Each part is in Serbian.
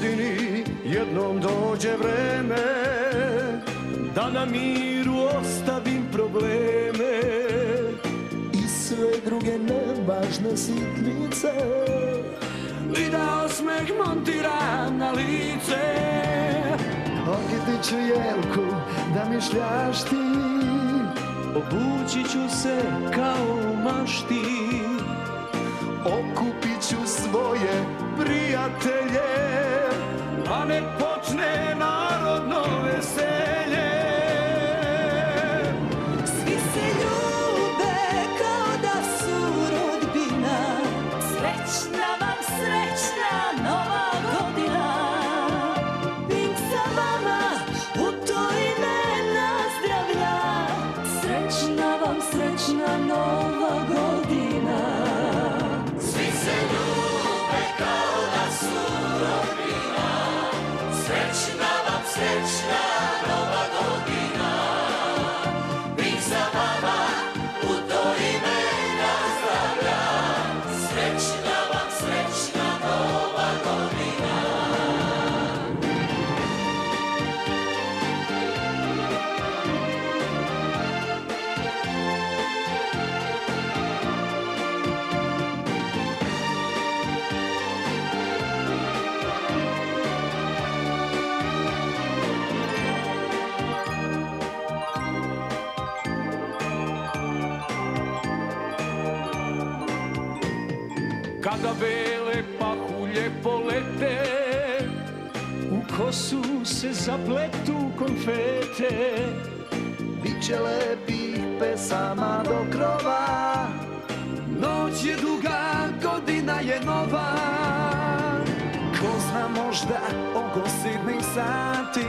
godini jednom dođe vreme da na miru ostavim probleme i sve druge nevažne sitnice i da osmeh montiram na lice. Okitiću jelku da mi šljašti, obući ću se kao u mašti, okupit ću svoje prijatelje, a nek počne narodno veselje. Svi se ljube kao da su rodbina, srećna vam srećna nova godina. Bit sa vama u to ime nazdravlja, srećna vam srećna nova godina. Svi se ljube kao da su rodbina, srećna vam srećna nova godina. Bit za vama u to ime nazdravlja, srećna vam srećna nova godina. Kada bele pahulje polete, u kosu se zapletu konfete, biće lepih pesama do krova. noć je duga, godina je nova. Ko zna, možda oko sidnih sati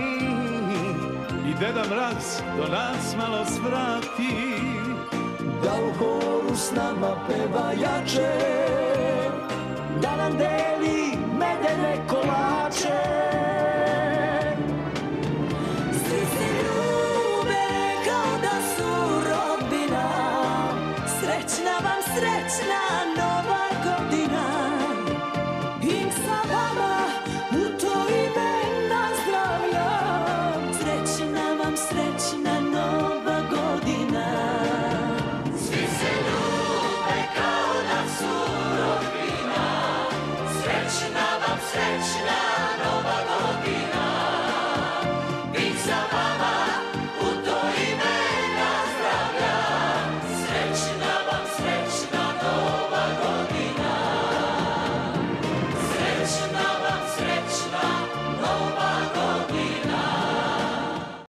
I Deda Mraz do nas malo svrati, da u horu s nama peva jače.